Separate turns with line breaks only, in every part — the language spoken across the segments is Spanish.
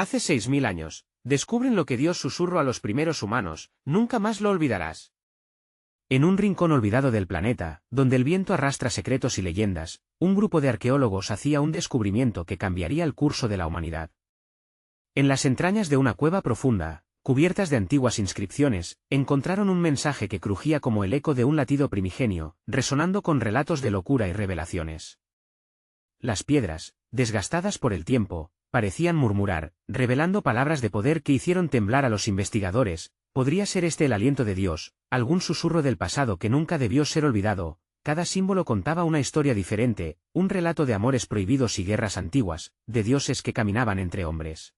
Hace 6000 años, descubren lo que Dios susurró a los primeros humanos, nunca más lo olvidarás. En un rincón olvidado del planeta, donde el viento arrastra secretos y leyendas, un grupo de arqueólogos hacía un descubrimiento que cambiaría el curso de la humanidad. En las entrañas de una cueva profunda, cubiertas de antiguas inscripciones, encontraron un mensaje que crujía como el eco de un latido primigenio, resonando con relatos de locura y revelaciones. Las piedras, desgastadas por el tiempo, parecían murmurar, revelando palabras de poder que hicieron temblar a los investigadores. ¿Podría ser este el aliento de Dios, algún susurro del pasado que nunca debió ser olvidado? Cada símbolo contaba una historia diferente, un relato de amores prohibidos y guerras antiguas, de dioses que caminaban entre hombres.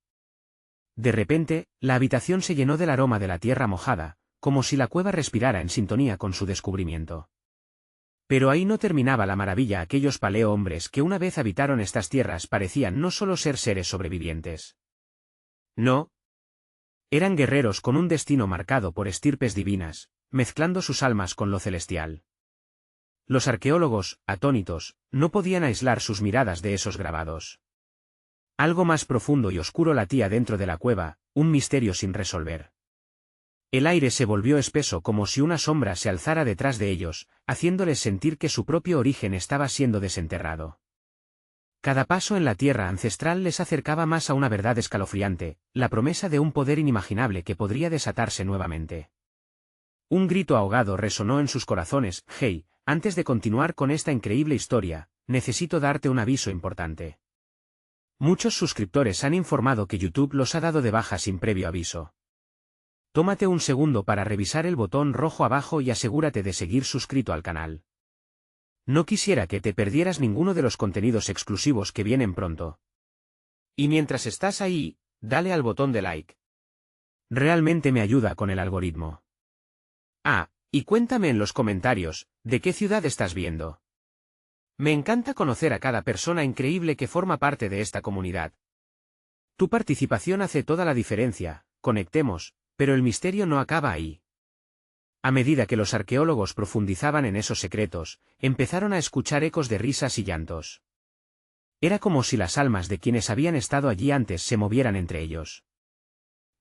De repente, la habitación se llenó del aroma de la tierra mojada, como si la cueva respirara en sintonía con su descubrimiento. Pero ahí no terminaba la maravilla. Aquellos paleo-hombres que una vez habitaron estas tierras parecían no solo ser seres sobrevivientes. No. Eran guerreros con un destino marcado por estirpes divinas, mezclando sus almas con lo celestial. Los arqueólogos, atónitos, no podían aislar sus miradas de esos grabados. Algo más profundo y oscuro latía dentro de la cueva, un misterio sin resolver. El aire se volvió espeso como si una sombra se alzara detrás de ellos, haciéndoles sentir que su propio origen estaba siendo desenterrado. Cada paso en la tierra ancestral les acercaba más a una verdad escalofriante, la promesa de un poder inimaginable que podría desatarse nuevamente. Un grito ahogado resonó en sus corazones. Hey, antes de continuar con esta increíble historia, necesito darte un aviso importante. Muchos suscriptores han informado que YouTube los ha dado de baja sin previo aviso. Tómate un segundo para revisar el botón rojo abajo y asegúrate de seguir suscrito al canal. No quisiera que te perdieras ninguno de los contenidos exclusivos que vienen pronto. Y mientras estás ahí, dale al botón de like. Realmente me ayuda con el algoritmo. Ah, y cuéntame en los comentarios, ¿de qué ciudad estás viendo? Me encanta conocer a cada persona increíble que forma parte de esta comunidad. Tu participación hace toda la diferencia. Conectemos, pero el misterio no acaba ahí. A medida que los arqueólogos profundizaban en esos secretos, empezaron a escuchar ecos de risas y llantos. Era como si las almas de quienes habían estado allí antes se movieran entre ellos.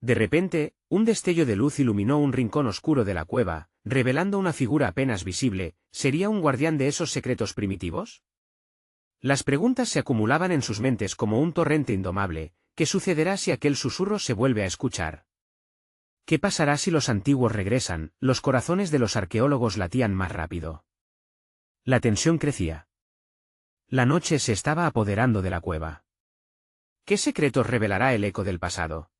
De repente, un destello de luz iluminó un rincón oscuro de la cueva, revelando una figura apenas visible. ¿Sería un guardián de esos secretos primitivos? Las preguntas se acumulaban en sus mentes como un torrente indomable. ¿Qué sucederá si aquel susurro se vuelve a escuchar? ¿Qué pasará si los antiguos regresan? Los corazones de los arqueólogos latían más rápido. La tensión crecía. La noche se estaba apoderando de la cueva. ¿Qué secretos revelará el eco del pasado?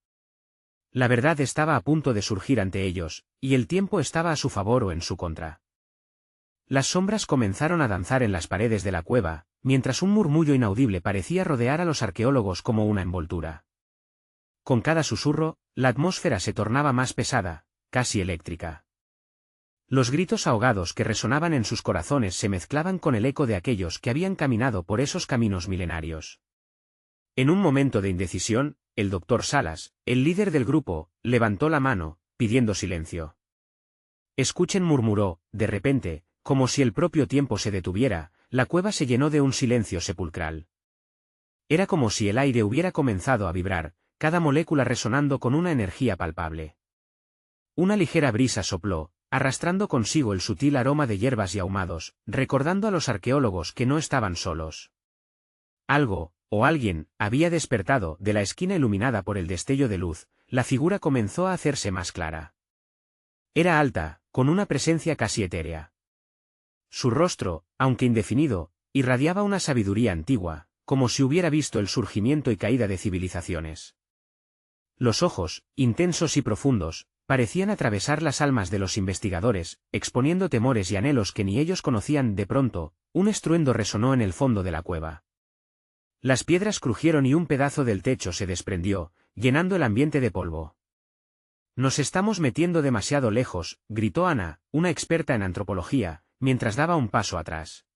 La verdad estaba a punto de surgir ante ellos, y el tiempo estaba a su favor o en su contra. Las sombras comenzaron a danzar en las paredes de la cueva, mientras un murmullo inaudible parecía rodear a los arqueólogos como una envoltura. Con cada susurro, la atmósfera se tornaba más pesada, casi eléctrica. Los gritos ahogados que resonaban en sus corazones se mezclaban con el eco de aquellos que habían caminado por esos caminos milenarios. En un momento de indecisión, el doctor Salas, el líder del grupo, levantó la mano, pidiendo silencio. Escuchen, murmuró. De repente, como si el propio tiempo se detuviera, la cueva se llenó de un silencio sepulcral. Era como si el aire hubiera comenzado a vibrar, cada molécula resonando con una energía palpable. Una ligera brisa sopló, arrastrando consigo el sutil aroma de hierbas y ahumados, recordando a los arqueólogos que no estaban solos. Algo, o alguien, había despertado. De la esquina iluminada por el destello de luz, la figura comenzó a hacerse más clara. Era alta, con una presencia casi etérea. Su rostro, aunque indefinido, irradiaba una sabiduría antigua, como si hubiera visto el surgimiento y caída de civilizaciones. Los ojos, intensos y profundos, parecían atravesar las almas de los investigadores, exponiendo temores y anhelos que ni ellos conocían. De pronto, un estruendo resonó en el fondo de la cueva. Las piedras crujieron y un pedazo del techo se desprendió, llenando el ambiente de polvo. Nos estamos metiendo demasiado lejos, gritó Ana, una experta en antropología, mientras daba un paso atrás.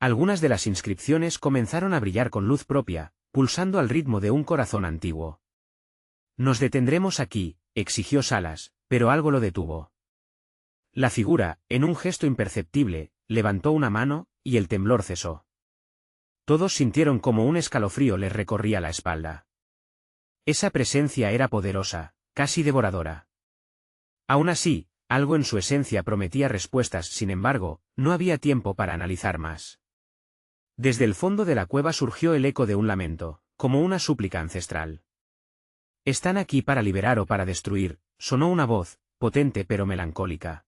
Algunas de las inscripciones comenzaron a brillar con luz propia, pulsando al ritmo de un corazón antiguo. Nos detendremos aquí, exigió Salas, pero algo lo detuvo. La figura, en un gesto imperceptible, levantó una mano, y el temblor cesó. Todos sintieron como un escalofrío les recorría la espalda. Esa presencia era poderosa, casi devoradora. Aún así, algo en su esencia prometía respuestas, sin embargo, no había tiempo para analizar más. Desde el fondo de la cueva surgió el eco de un lamento, como una súplica ancestral. «Están aquí para liberar o para destruir», sonó una voz, potente pero melancólica.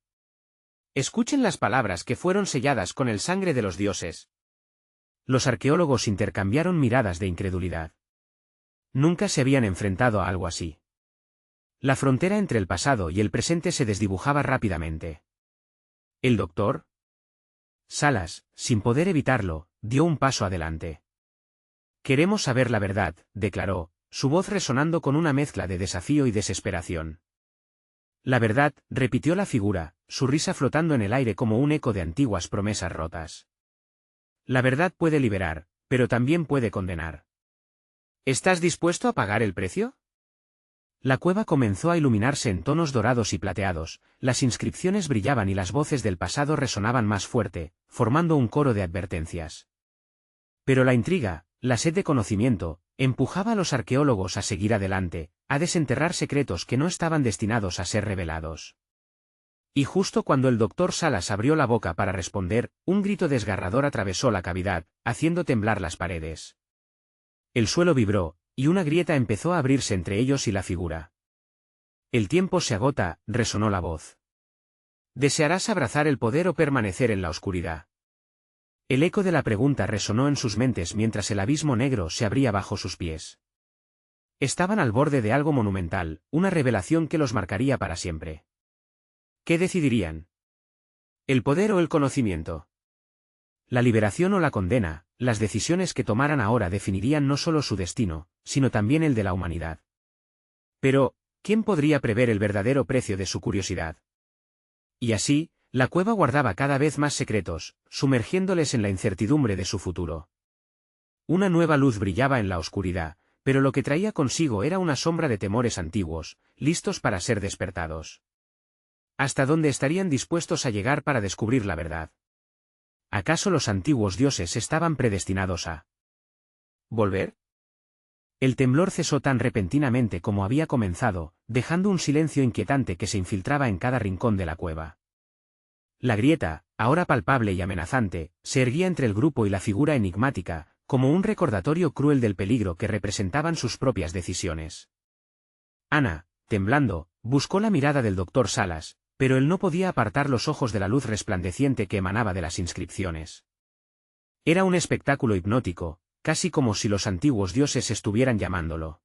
«Escuchen las palabras que fueron selladas con el sangre de los dioses». Los arqueólogos intercambiaron miradas de incredulidad. Nunca se habían enfrentado a algo así. La frontera entre el pasado y el presente se desdibujaba rápidamente. ¿El doctor? Salas, sin poder evitarlo, dio un paso adelante. «Queremos saber la verdad», declaró, su voz resonando con una mezcla de desafío y desesperación. «La verdad», repitió la figura, su risa flotando en el aire como un eco de antiguas promesas rotas. «La verdad puede liberar, pero también puede condenar». «¿Estás dispuesto a pagar el precio?» La cueva comenzó a iluminarse en tonos dorados y plateados, las inscripciones brillaban y las voces del pasado resonaban más fuerte, formando un coro de advertencias. Pero la intriga, la sed de conocimiento, empujaba a los arqueólogos a seguir adelante, a desenterrar secretos que no estaban destinados a ser revelados. Y justo cuando el doctor Salas abrió la boca para responder, un grito desgarrador atravesó la cavidad, haciendo temblar las paredes. El suelo vibró, y una grieta empezó a abrirse entre ellos y la figura. «El tiempo se agota», resonó la voz. «¿Desearás abrazar el poder o permanecer en la oscuridad?» El eco de la pregunta resonó en sus mentes mientras el abismo negro se abría bajo sus pies. Estaban al borde de algo monumental, una revelación que los marcaría para siempre. ¿Qué decidirían? ¿El poder o el conocimiento? La liberación o la condena, las decisiones que tomaran ahora definirían no solo su destino, sino también el de la humanidad. Pero, ¿quién podría prever el verdadero precio de su curiosidad? Y así, la cueva guardaba cada vez más secretos, sumergiéndoles en la incertidumbre de su futuro. Una nueva luz brillaba en la oscuridad, pero lo que traía consigo era una sombra de temores antiguos, listos para ser despertados. ¿Hasta dónde estarían dispuestos a llegar para descubrir la verdad? ¿Acaso los antiguos dioses estaban predestinados a volver? El temblor cesó tan repentinamente como había comenzado, dejando un silencio inquietante que se infiltraba en cada rincón de la cueva. La grieta, ahora palpable y amenazante, se erguía entre el grupo y la figura enigmática, como un recordatorio cruel del peligro que representaban sus propias decisiones. Ana, temblando, buscó la mirada del doctor Salas, pero él no podía apartar los ojos de la luz resplandeciente que emanaba de las inscripciones. Era un espectáculo hipnótico, casi como si los antiguos dioses estuvieran llamándolo.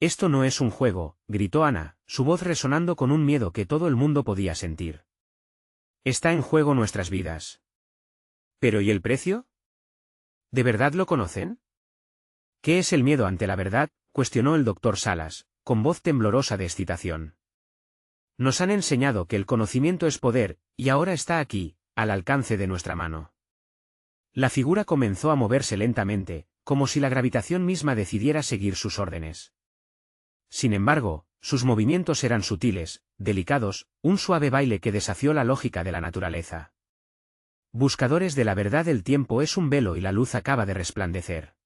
«Esto no es un juego», gritó Ana, su voz resonando con un miedo que todo el mundo podía sentir. «Está en juego nuestras vidas». «¿Pero y el precio? ¿De verdad lo conocen?» «¿Qué es el miedo ante la verdad?», cuestionó el doctor Salas, con voz temblorosa de excitación. «Nos han enseñado que el conocimiento es poder, y ahora está aquí, al alcance de nuestra mano». La figura comenzó a moverse lentamente, como si la gravitación misma decidiera seguir sus órdenes. Sin embargo, sus movimientos eran sutiles, delicados, un suave baile que desafió la lógica de la naturaleza. «Buscadores de la verdad, el tiempo es un velo y la luz acaba de resplandecer».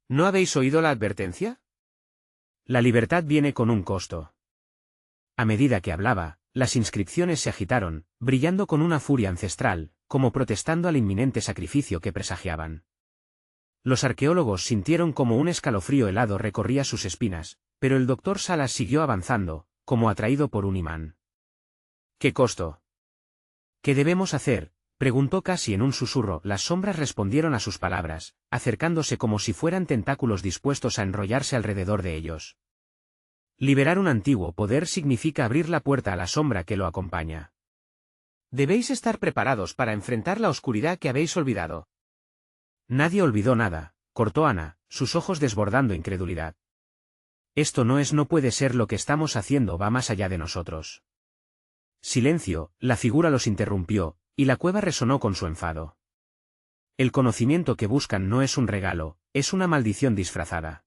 «¿No habéis oído la advertencia? La libertad viene con un costo». A medida que hablaba, las inscripciones se agitaron, brillando con una furia ancestral, como protestando al inminente sacrificio que presagiaban. Los arqueólogos sintieron como un escalofrío helado recorría sus espinas, pero el doctor Salas siguió avanzando, como atraído por un imán. «¿Qué costo? ¿Qué debemos hacer?», preguntó casi en un susurro. Las sombras respondieron a sus palabras, acercándose como si fueran tentáculos dispuestos a enrollarse alrededor de ellos. «Liberar un antiguo poder significa abrir la puerta a la sombra que lo acompaña. Debéis estar preparados para enfrentar la oscuridad que habéis olvidado». «Nadie olvidó nada», cortó Ana, sus ojos desbordando incredulidad. «Esto no puede ser, lo que estamos haciendo va más allá de nosotros». Silencio, la figura los interrumpió, y la cueva resonó con su enfado. «El conocimiento que buscan no es un regalo, es una maldición disfrazada.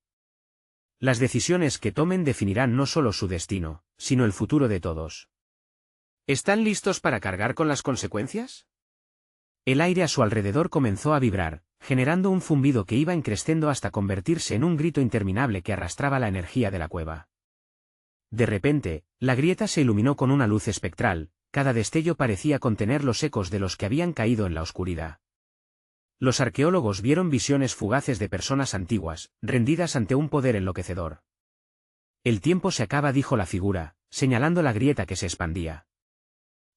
Las decisiones que tomen definirán no solo su destino, sino el futuro de todos». «¿Están listos para cargar con las consecuencias?» El aire a su alrededor comenzó a vibrar, generando un zumbido que iba encreciendo hasta convertirse en un grito interminable que arrastraba la energía de la cueva. De repente, la grieta se iluminó con una luz espectral, cada destello parecía contener los ecos de los que habían caído en la oscuridad. Los arqueólogos vieron visiones fugaces de personas antiguas, rendidas ante un poder enloquecedor. El tiempo se acaba, dijo la figura, señalando la grieta que se expandía.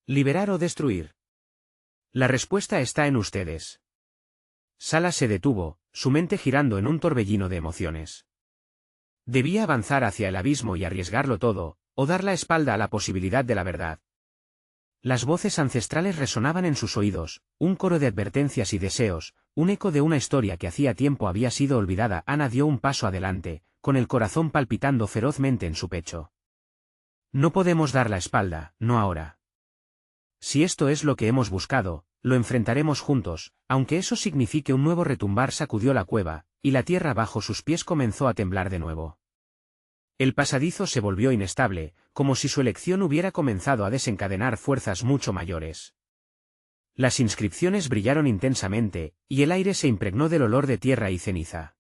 ¿Liberar o destruir? La respuesta está en ustedes. Salas se detuvo, su mente girando en un torbellino de emociones. Debía avanzar hacia el abismo y arriesgarlo todo, o dar la espalda a la posibilidad de la verdad. Las voces ancestrales resonaban en sus oídos, un coro de advertencias y deseos, un eco de una historia que hacía tiempo había sido olvidada. Ana dio un paso adelante, con el corazón palpitando ferozmente en su pecho. No podemos dar la espalda, no ahora. Si esto es lo que hemos buscado, lo enfrentaremos juntos, aunque eso signifique un nuevo retumbar. Sacudió la cueva, y la tierra bajo sus pies comenzó a temblar de nuevo. El pasadizo se volvió inestable, como si su elección hubiera comenzado a desencadenar fuerzas mucho mayores. Las inscripciones brillaron intensamente, y el aire se impregnó del olor de tierra y ceniza.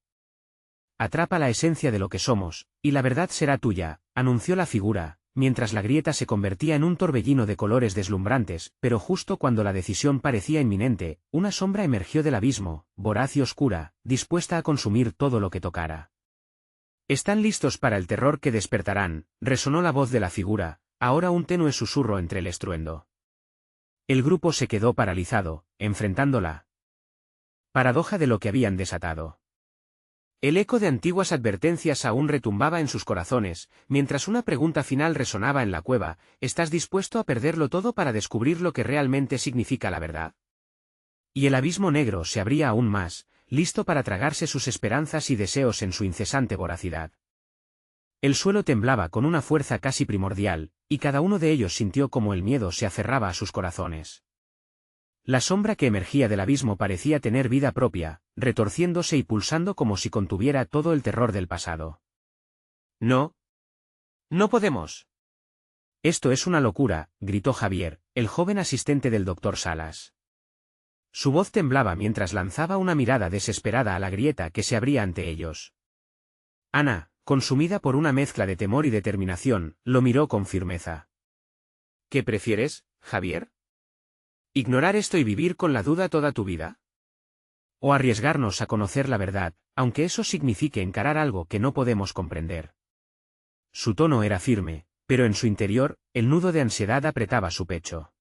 Atrapa la esencia de lo que somos, y la verdad será tuya, anunció la figura, mientras la grieta se convertía en un torbellino de colores deslumbrantes, pero justo cuando la decisión parecía inminente, una sombra emergió del abismo, voraz y oscura, dispuesta a consumir todo lo que tocara. «Están listos para el terror que despertarán», resonó la voz de la figura, ahora un tenue susurro entre el estruendo. El grupo se quedó paralizado, enfrentando la paradoja de lo que habían desatado. El eco de antiguas advertencias aún retumbaba en sus corazones, mientras una pregunta final resonaba en la cueva: ¿estás dispuesto a perderlo todo para descubrir lo que realmente significa la verdad? Y el abismo negro se abría aún más, listo para tragarse sus esperanzas y deseos en su incesante voracidad. El suelo temblaba con una fuerza casi primordial, y cada uno de ellos sintió como el miedo se aferraba a sus corazones. La sombra que emergía del abismo parecía tener vida propia, retorciéndose y pulsando como si contuviera todo el terror del pasado. «No. No podemos». «Esto es una locura», gritó Javier, el joven asistente del doctor Salas. Su voz temblaba mientras lanzaba una mirada desesperada a la grieta que se abría ante ellos. Ana, consumida por una mezcla de temor y determinación, lo miró con firmeza. «¿Qué prefieres, Javier? ¿Ignorar esto y vivir con la duda toda tu vida? ¿O arriesgarnos a conocer la verdad, aunque eso signifique encarar algo que no podemos comprender?» Su tono era firme, pero en su interior, el nudo de ansiedad apretaba su pecho.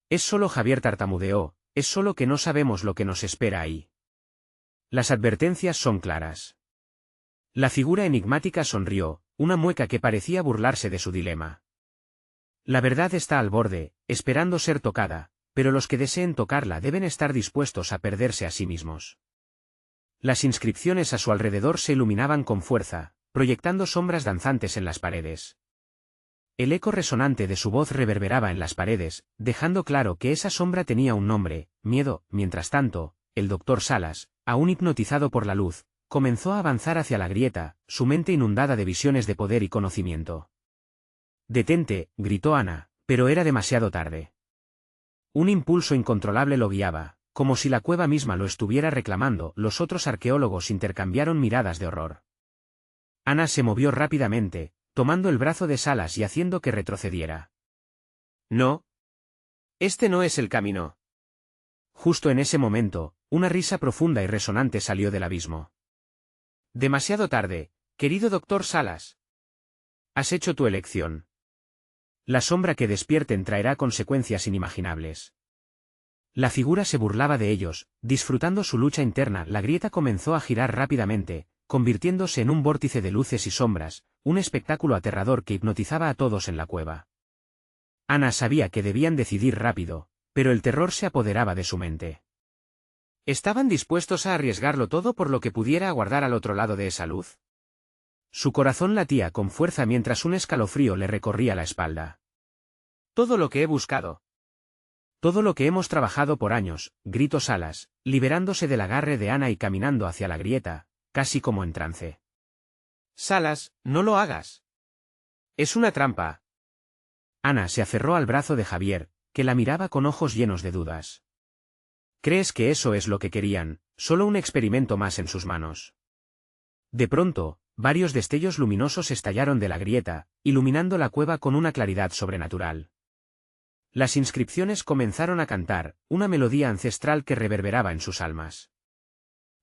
«Es solo», Javier tartamudeó, «es solo que no sabemos lo que nos espera ahí. Las advertencias son claras». La figura enigmática sonrió, una mueca que parecía burlarse de su dilema. «La verdad está al borde, esperando ser tocada, pero los que deseen tocarla deben estar dispuestos a perderse a sí mismos». Las inscripciones a su alrededor se iluminaban con fuerza, proyectando sombras danzantes en las paredes. El eco resonante de su voz reverberaba en las paredes, dejando claro que esa sombra tenía un nombre: miedo. Mientras tanto, el doctor Salas, aún hipnotizado por la luz, comenzó a avanzar hacia la grieta, su mente inundada de visiones de poder y conocimiento. «Detente», gritó Ana, pero era demasiado tarde. Un impulso incontrolable lo guiaba, como si la cueva misma lo estuviera reclamando. Los otros arqueólogos intercambiaron miradas de horror. Ana se movió rápidamente, tomando el brazo de Salas y haciendo que retrocediera. «No. Este no es el camino». Justo en ese momento, una risa profunda y resonante salió del abismo. «Demasiado tarde, querido doctor Salas. Has hecho tu elección. La sombra que despierten traerá consecuencias inimaginables». La figura se burlaba de ellos, disfrutando su lucha interna. La grieta comenzó a girar rápidamente, convirtiéndose en un vórtice de luces y sombras, un espectáculo aterrador que hipnotizaba a todos en la cueva. Ana sabía que debían decidir rápido, pero el terror se apoderaba de su mente. ¿Estaban dispuestos a arriesgarlo todo por lo que pudiera aguardar al otro lado de esa luz? Su corazón latía con fuerza mientras un escalofrío le recorría la espalda. «Todo lo que he buscado. Todo lo que hemos trabajado por años», gritó Salas, liberándose del agarre de Ana y caminando hacia la grieta, casi como en trance. «Salas, no lo hagas. Es una trampa». Ana se aferró al brazo de Javier, que la miraba con ojos llenos de dudas. ¿Crees que eso es lo que querían? Solo un experimento más en sus manos. De pronto, varios destellos luminosos estallaron de la grieta, iluminando la cueva con una claridad sobrenatural. Las inscripciones comenzaron a cantar, una melodía ancestral que reverberaba en sus almas.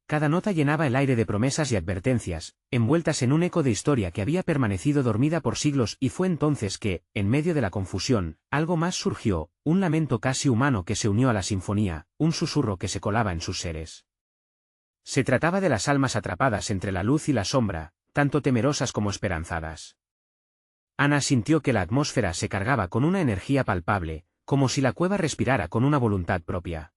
Cada nota llenaba el aire de promesas y advertencias, envueltas en un eco de historia que había permanecido dormida por siglos, y fue entonces que, en medio de la confusión, algo más surgió, un lamento casi humano que se unió a la sinfonía, un susurro que se colaba en sus seres. Se trataba de las almas atrapadas entre la luz y la sombra, tanto temerosas como esperanzadas. Ana sintió que la atmósfera se cargaba con una energía palpable, como si la cueva respirara con una voluntad propia.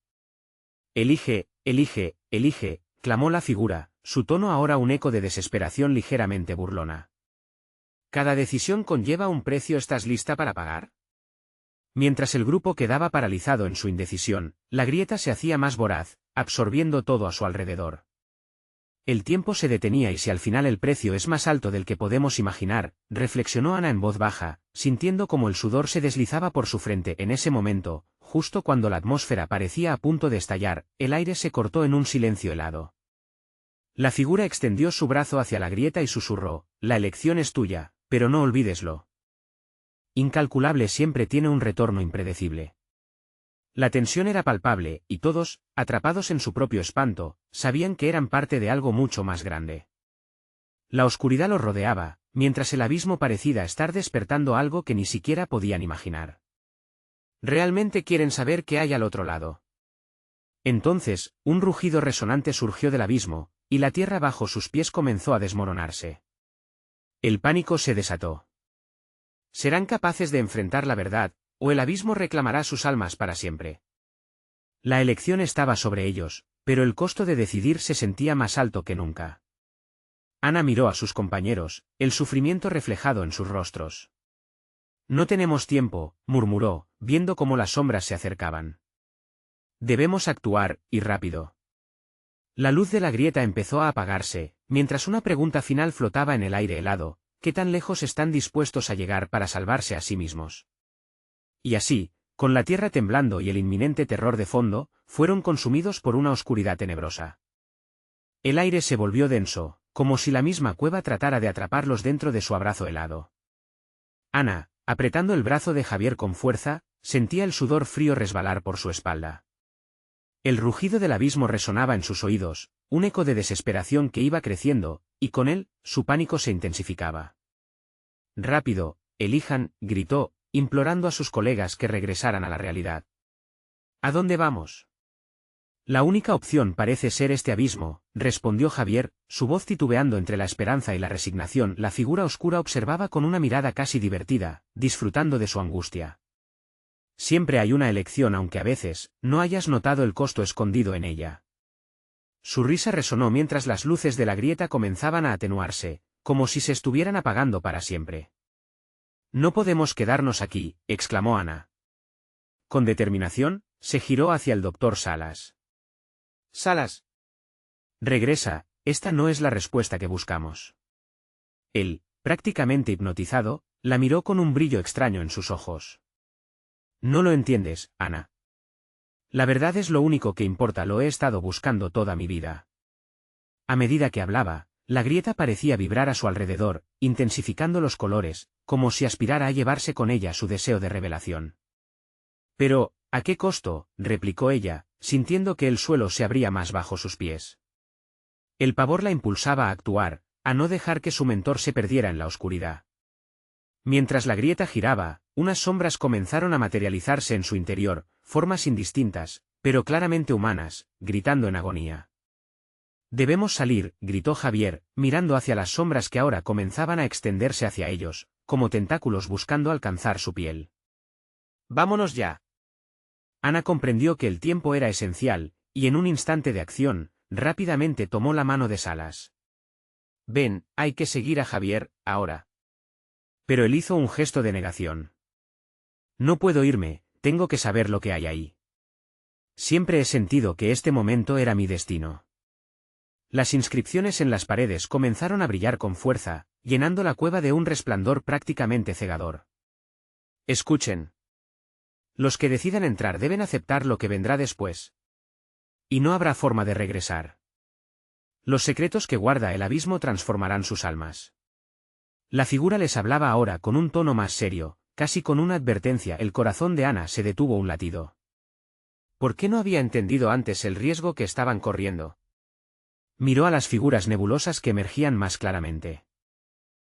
Elige, elige, elige, clamó la figura, su tono ahora un eco de desesperación ligeramente burlona. Cada decisión conlleva un precio. ¿Estás lista para pagar? Mientras el grupo quedaba paralizado en su indecisión, la grieta se hacía más voraz, absorbiendo todo a su alrededor. El tiempo se detenía y si al final el precio es más alto del que podemos imaginar, reflexionó Ana en voz baja, sintiendo como el sudor se deslizaba por su frente. En ese momento, justo cuando la atmósfera parecía a punto de estallar, el aire se cortó en un silencio helado. La figura extendió su brazo hacia la grieta y susurró: la elección es tuya, pero no olvideslo. Incalculable siempre tiene un retorno impredecible. La tensión era palpable, y todos, atrapados en su propio espanto, sabían que eran parte de algo mucho más grande. La oscuridad los rodeaba, mientras el abismo parecía estar despertando algo que ni siquiera podían imaginar. ¿Realmente quieren saber qué hay al otro lado? Entonces, un rugido resonante surgió del abismo, y la tierra bajo sus pies comenzó a desmoronarse. El pánico se desató. ¿Serán capaces de enfrentar la verdad, o el abismo reclamará sus almas para siempre? La elección estaba sobre ellos, pero el costo de decidir se sentía más alto que nunca. Ana miró a sus compañeros, el sufrimiento reflejado en sus rostros. No tenemos tiempo, murmuró, viendo cómo las sombras se acercaban. Debemos actuar, y rápido. La luz de la grieta empezó a apagarse, mientras una pregunta final flotaba en el aire helado: ¿qué tan lejos están dispuestos a llegar para salvarse a sí mismos? Y así, con la tierra temblando y el inminente terror de fondo, fueron consumidos por una oscuridad tenebrosa. El aire se volvió denso, como si la misma cueva tratara de atraparlos dentro de su abrazo helado. Ana, apretando el brazo de Javier con fuerza, sentía el sudor frío resbalar por su espalda. El rugido del abismo resonaba en sus oídos, un eco de desesperación que iba creciendo, y con él, su pánico se intensificaba. «Rápido, elijan», gritó, implorando a sus colegas que regresaran a la realidad. ¿A dónde vamos? La única opción parece ser este abismo, respondió Javier, su voz titubeando entre la esperanza y la resignación. La figura oscura observaba con una mirada casi divertida, disfrutando de su angustia. Siempre hay una elección, aunque a veces no hayas notado el costo escondido en ella. Su risa resonó mientras las luces de la grieta comenzaban a atenuarse, como si se estuvieran apagando para siempre. «No podemos quedarnos aquí», exclamó Ana. Con determinación, se giró hacia el doctor Salas. «Salas. Regresa, esta no es la respuesta que buscamos». Él, prácticamente hipnotizado, la miró con un brillo extraño en sus ojos. «No lo entiendes, Ana. La verdad es lo único que importa, lo he estado buscando toda mi vida». A medida que hablaba, la grieta parecía vibrar a su alrededor, intensificando los colores, como si aspirara a llevarse con ella su deseo de revelación. «Pero, ¿a qué costo?», replicó ella, sintiendo que el suelo se abría más bajo sus pies. El pavor la impulsaba a actuar, a no dejar que su mentor se perdiera en la oscuridad. Mientras la grieta giraba, unas sombras comenzaron a materializarse en su interior, formas indistintas, pero claramente humanas, gritando en agonía. «Debemos salir», gritó Javier, mirando hacia las sombras que ahora comenzaban a extenderse hacia ellos, como tentáculos buscando alcanzar su piel. «Vámonos ya». Ana comprendió que el tiempo era esencial, y en un instante de acción, rápidamente tomó la mano de Salas. «Ven, hay que seguir a Javier, ahora». Pero él hizo un gesto de negación. «No puedo irme, tengo que saber lo que hay ahí. Siempre he sentido que este momento era mi destino». Las inscripciones en las paredes comenzaron a brillar con fuerza, llenando la cueva de un resplandor prácticamente cegador. «Escuchen. Los que decidan entrar deben aceptar lo que vendrá después. Y no habrá forma de regresar. Los secretos que guarda el abismo transformarán sus almas. La figura les hablaba ahora con un tono más serio, casi con una advertencia. El corazón de Ana se detuvo un latido. ¿Por qué no había entendido antes el riesgo que estaban corriendo? Miró a las figuras nebulosas que emergían más claramente.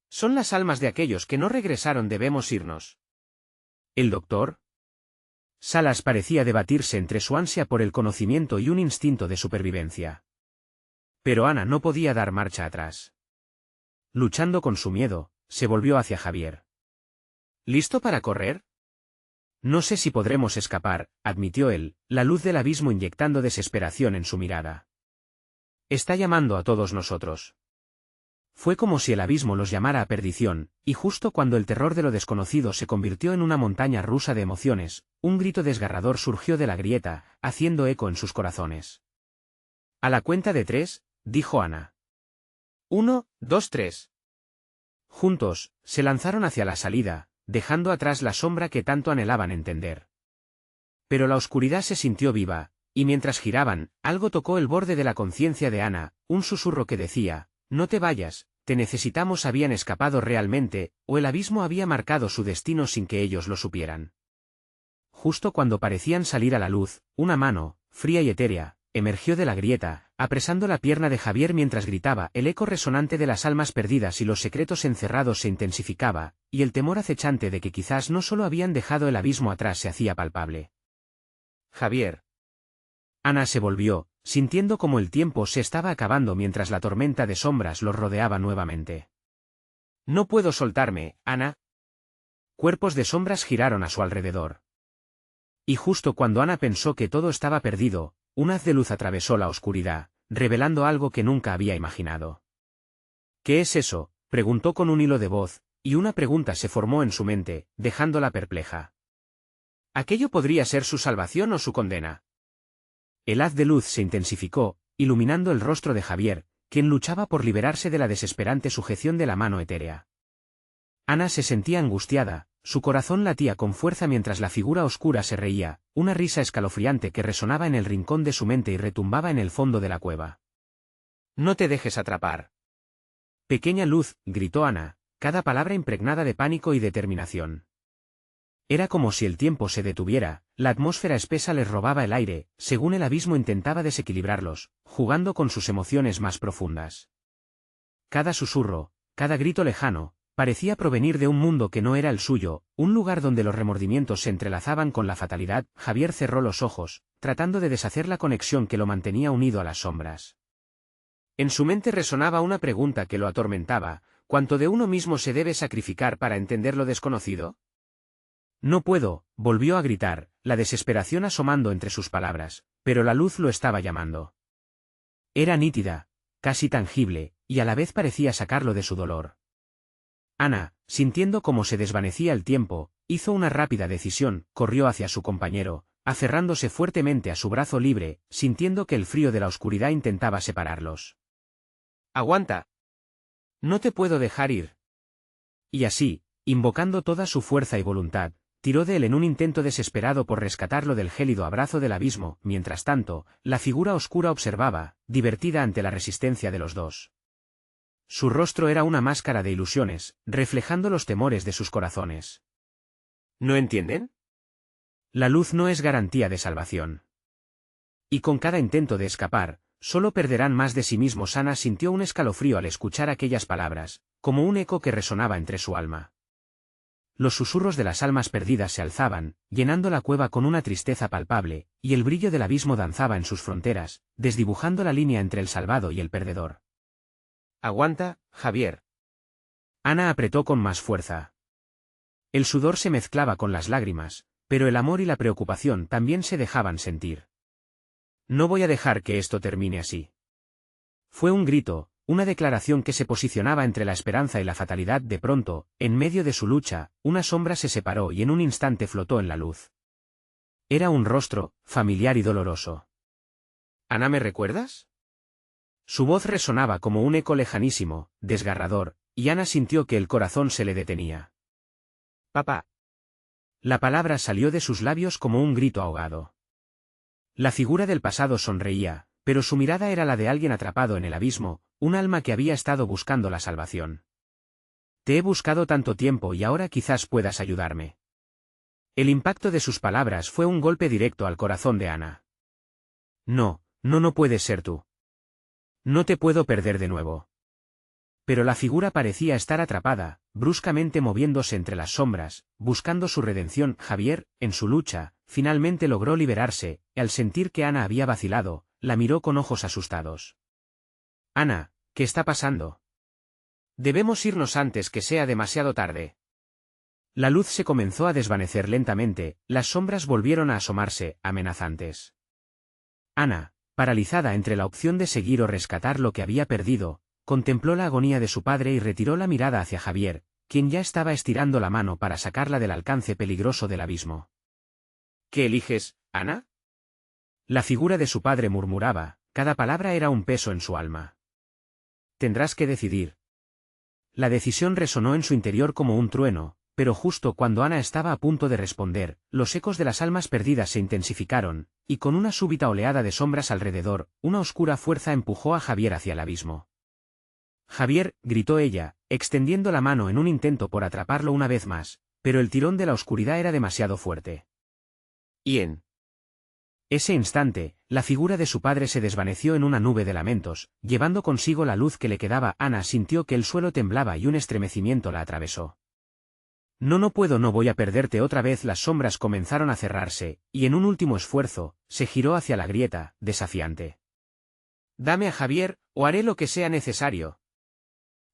Son las almas de aquellos que no regresaron. Debemos irnos. ¿El doctor? Salas parecía debatirse entre su ansia por el conocimiento y un instinto de supervivencia. Pero Ana no podía dar marcha atrás. Luchando con su miedo, se volvió hacia Javier. ¿Listo para correr? No sé si podremos escapar, admitió él, la luz del abismo inyectando desesperación en su mirada. Está llamando a todos nosotros. Fue como si el abismo los llamara a perdición, y justo cuando el terror de lo desconocido se convirtió en una montaña rusa de emociones, un grito desgarrador surgió de la grieta, haciendo eco en sus corazones. A la cuenta de 3, dijo Ana. 1, 2, 3. Juntos, se lanzaron hacia la salida, dejando atrás la sombra que tanto anhelaban entender. Pero la oscuridad se sintió viva, y mientras giraban, algo tocó el borde de la conciencia de Ana, un susurro que decía: no te vayas, te necesitamos. Habían escapado realmente, o el abismo había marcado su destino sin que ellos lo supieran. Justo cuando parecían salir a la luz, una mano, fría y etérea, emergió de la grieta, apresando la pierna de Javier mientras gritaba. El eco resonante de las almas perdidas y los secretos encerrados se intensificaba, y el temor acechante de que quizás no solo habían dejado el abismo atrás se hacía palpable. Javier. Ana se volvió, sintiendo como el tiempo se estaba acabando mientras la tormenta de sombras los rodeaba nuevamente. No puedo soltarme, Ana. Cuerpos de sombras giraron a su alrededor. Y justo cuando Ana pensó que todo estaba perdido, un haz de luz atravesó la oscuridad, revelando algo que nunca había imaginado. ¿Qué es eso?, preguntó con un hilo de voz, y una pregunta se formó en su mente, dejándola perpleja. ¿Aquello podría ser su salvación o su condena? El haz de luz se intensificó, iluminando el rostro de Javier, quien luchaba por liberarse de la desesperante sujeción de la mano etérea. Ana se sentía angustiada, su corazón latía con fuerza mientras la figura oscura se reía, una risa escalofriante que resonaba en el rincón de su mente y retumbaba en el fondo de la cueva. No te dejes atrapar. Pequeña luz, gritó Ana, cada palabra impregnada de pánico y determinación. Era como si el tiempo se detuviera, la atmósfera espesa les robaba el aire, según el abismo intentaba desequilibrarlos, jugando con sus emociones más profundas. Cada susurro, cada grito lejano, parecía provenir de un mundo que no era el suyo, un lugar donde los remordimientos se entrelazaban con la fatalidad. Javier cerró los ojos, tratando de deshacer la conexión que lo mantenía unido a las sombras. En su mente resonaba una pregunta que lo atormentaba: ¿cuánto de uno mismo se debe sacrificar para entender lo desconocido? No puedo, volvió a gritar, la desesperación asomando entre sus palabras, pero la luz lo estaba llamando. Era nítida, casi tangible, y a la vez parecía sacarlo de su dolor. Ana, sintiendo cómo se desvanecía el tiempo, hizo una rápida decisión, corrió hacia su compañero, aferrándose fuertemente a su brazo libre, sintiendo que el frío de la oscuridad intentaba separarlos. ¡Aguanta! No te puedo dejar ir. Y así, invocando toda su fuerza y voluntad, tiró de él en un intento desesperado por rescatarlo del gélido abrazo del abismo. Mientras tanto, la figura oscura observaba, divertida ante la resistencia de los dos. Su rostro era una máscara de ilusiones, reflejando los temores de sus corazones. ¿No entienden? La luz no es garantía de salvación. Y con cada intento de escapar, solo perderán más de sí mismos. Ana sintió un escalofrío al escuchar aquellas palabras, como un eco que resonaba entre su alma. Los susurros de las almas perdidas se alzaban, llenando la cueva con una tristeza palpable, y el brillo del abismo danzaba en sus fronteras, desdibujando la línea entre el salvado y el perdedor. Aguanta, Javier. Ana apretó con más fuerza. El sudor se mezclaba con las lágrimas, pero el amor y la preocupación también se dejaban sentir. No voy a dejar que esto termine así. Fue un grito, una declaración que se posicionaba entre la esperanza y la fatalidad. De pronto, en medio de su lucha, una sombra se separó y en un instante flotó en la luz. Era un rostro, familiar y doloroso. ¿Ana, me recuerdas? Su voz resonaba como un eco lejanísimo, desgarrador, y Ana sintió que el corazón se le detenía. Papá. La palabra salió de sus labios como un grito ahogado. La figura del pasado sonreía, pero su mirada era la de alguien atrapado en el abismo, un alma que había estado buscando la salvación. Te he buscado tanto tiempo y ahora quizás puedas ayudarme. El impacto de sus palabras fue un golpe directo al corazón de Ana. No, no puedes ser tú. No te puedo perder de nuevo. Pero la figura parecía estar atrapada, bruscamente moviéndose entre las sombras, buscando su redención. Javier, en su lucha, finalmente logró liberarse, y al sentir que Ana había vacilado, la miró con ojos asustados. Ana, ¿qué está pasando? Debemos irnos antes que sea demasiado tarde. La luz se comenzó a desvanecer lentamente, las sombras volvieron a asomarse, amenazantes. Ana, paralizada entre la opción de seguir o rescatar lo que había perdido, contempló la agonía de su padre y retiró la mirada hacia Javier, quien ya estaba estirando la mano para sacarla del alcance peligroso del abismo. ¿Qué eliges, Ana? La figura de su padre murmuraba, cada palabra era un peso en su alma. Tendrás que decidir. La decisión resonó en su interior como un trueno, pero justo cuando Ana estaba a punto de responder, los ecos de las almas perdidas se intensificaron, y con una súbita oleada de sombras alrededor, una oscura fuerza empujó a Javier hacia el abismo. Javier, gritó ella, extendiendo la mano en un intento por atraparlo una vez más, pero el tirón de la oscuridad era demasiado fuerte. Y en ese instante, la figura de su padre se desvaneció en una nube de lamentos, llevando consigo la luz que le quedaba. Ana sintió que el suelo temblaba y un estremecimiento la atravesó. No puedo, no voy a perderte otra vez. Las sombras comenzaron a cerrarse, y en un último esfuerzo, se giró hacia la grieta, desafiante. Dame a Javier, o haré lo que sea necesario.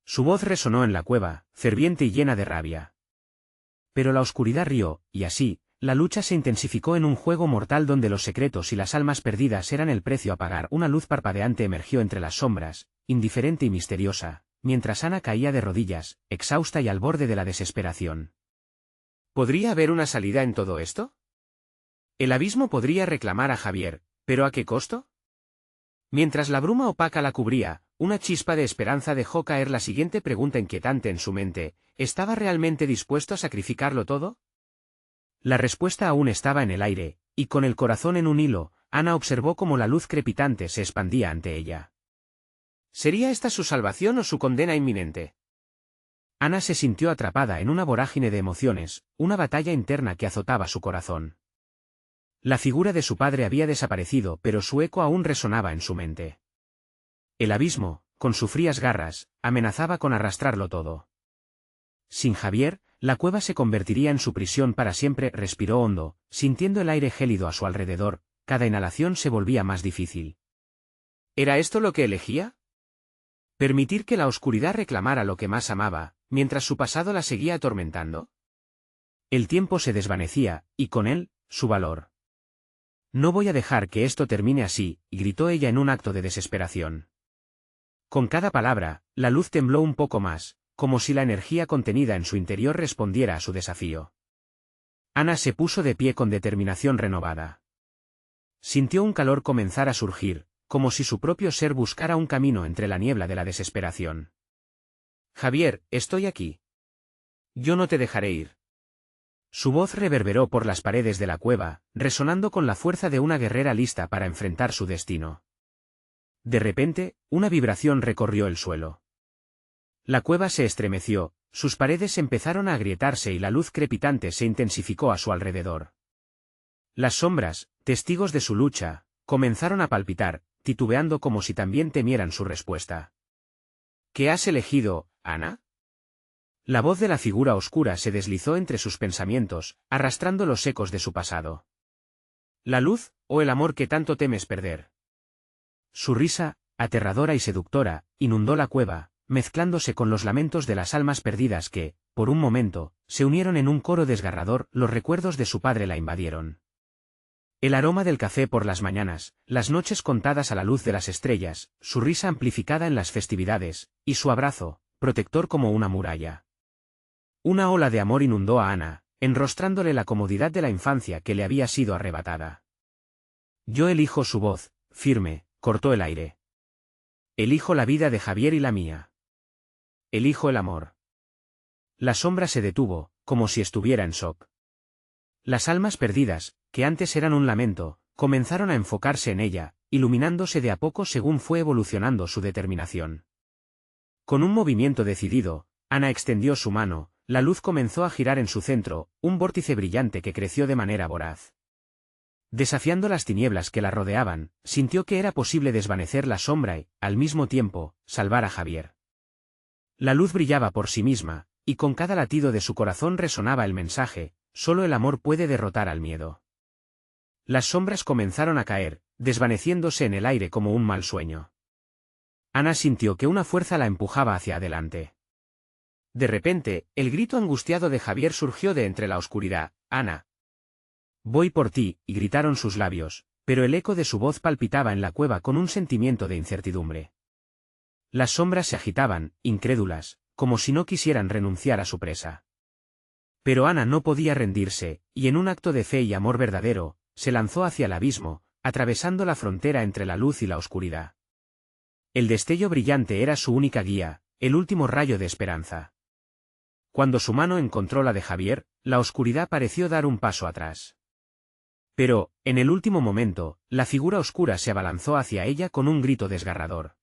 Su voz resonó en la cueva, ferviente y llena de rabia. Pero la oscuridad rió, y así, la lucha se intensificó en un juego mortal donde los secretos y las almas perdidas eran el precio a pagar. Una luz parpadeante emergió entre las sombras, indiferente y misteriosa, mientras Ana caía de rodillas, exhausta y al borde de la desesperación. ¿Podría haber una salida en todo esto? El abismo podría reclamar a Javier, ¿pero a qué costo? Mientras la bruma opaca la cubría, una chispa de esperanza dejó caer la siguiente pregunta inquietante en su mente: ¿estaba realmente dispuesto a sacrificarlo todo? La respuesta aún estaba en el aire, y con el corazón en un hilo, Ana observó cómo la luz crepitante se expandía ante ella. ¿Sería esta su salvación o su condena inminente? Ana se sintió atrapada en una vorágine de emociones, una batalla interna que azotaba su corazón. La figura de su padre había desaparecido, pero su eco aún resonaba en su mente. El abismo, con sus frías garras, amenazaba con arrastrarlo todo. Sin Javier, la cueva se convertiría en su prisión para siempre. Respiró hondo, sintiendo el aire gélido a su alrededor, cada inhalación se volvía más difícil. ¿Era esto lo que elegía? ¿Permitir que la oscuridad reclamara lo que más amaba, mientras su pasado la seguía atormentando? El tiempo se desvanecía, y con él, su valor. No voy a dejar que esto termine así, gritó ella en un acto de desesperación. Con cada palabra, la luz tembló un poco más, como si la energía contenida en su interior respondiera a su desafío. Ana se puso de pie con determinación renovada. Sintió un calor comenzar a surgir, como si su propio ser buscara un camino entre la niebla de la desesperación. Javier, estoy aquí. Yo no te dejaré ir. Su voz reverberó por las paredes de la cueva, resonando con la fuerza de una guerrera lista para enfrentar su destino. De repente, una vibración recorrió el suelo. La cueva se estremeció, sus paredes empezaron a agrietarse y la luz crepitante se intensificó a su alrededor. Las sombras, testigos de su lucha, comenzaron a palpitar, titubeando como si también temieran su respuesta. ¿Qué has elegido, Ana? La voz de la figura oscura se deslizó entre sus pensamientos, arrastrando los ecos de su pasado. ¿La luz, o el amor que tanto temes perder? Su risa, aterradora y seductora, inundó la cueva, mezclándose con los lamentos de las almas perdidas que, por un momento, se unieron en un coro desgarrador. Los recuerdos de su padre la invadieron. El aroma del café por las mañanas, las noches contadas a la luz de las estrellas, su risa amplificada en las festividades, y su abrazo, protector como una muralla. Una ola de amor inundó a Ana, enrostrándole la comodidad de la infancia que le había sido arrebatada. Yo elijo su voz, firme, cortó el aire. Elijo la vida de Javier y la mía. Elijo el amor. La sombra se detuvo, como si estuviera en shock. Las almas perdidas, que antes eran un lamento, comenzaron a enfocarse en ella, iluminándose de a poco según fue evolucionando su determinación. Con un movimiento decidido, Ana extendió su mano, la luz comenzó a girar en su centro, un vórtice brillante que creció de manera voraz. Desafiando las tinieblas que la rodeaban, sintió que era posible desvanecer la sombra y, al mismo tiempo, salvar a Javier. La luz brillaba por sí misma, y con cada latido de su corazón resonaba el mensaje: solo el amor puede derrotar al miedo. Las sombras comenzaron a caer, desvaneciéndose en el aire como un mal sueño. Ana sintió que una fuerza la empujaba hacia adelante. De repente, el grito angustiado de Javier surgió de entre la oscuridad: «Ana. Voy por ti», y gritaron sus labios, pero el eco de su voz palpitaba en la cueva con un sentimiento de incertidumbre. Las sombras se agitaban, incrédulas, como si no quisieran renunciar a su presa. Pero Ana no podía rendirse, y en un acto de fe y amor verdadero, se lanzó hacia el abismo, atravesando la frontera entre la luz y la oscuridad. El destello brillante era su única guía, el último rayo de esperanza. Cuando su mano encontró la de Javier, la oscuridad pareció dar un paso atrás. Pero, en el último momento, la figura oscura se abalanzó hacia ella con un grito desgarrador.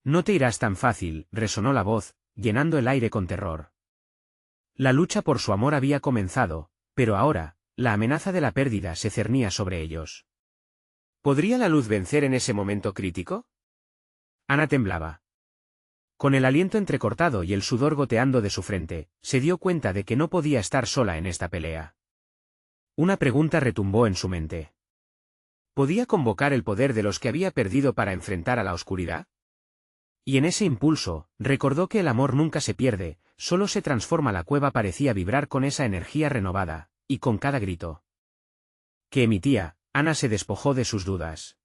«No te irás tan fácil», resonó la voz, llenando el aire con terror. La lucha por su amor había comenzado, pero ahora, la amenaza de la pérdida se cernía sobre ellos. ¿Podría la luz vencer en ese momento crítico? Ana temblaba. Con el aliento entrecortado y el sudor goteando de su frente, se dio cuenta de que no podía estar sola en esta pelea. Una pregunta retumbó en su mente. ¿Podía convocar el poder de los que había perdido para enfrentar a la oscuridad? Y en ese impulso, recordó que el amor nunca se pierde, solo se transforma. La cueva parecía vibrar con esa energía renovada, y con cada grito que emitía, Ana se despojó de sus dudas.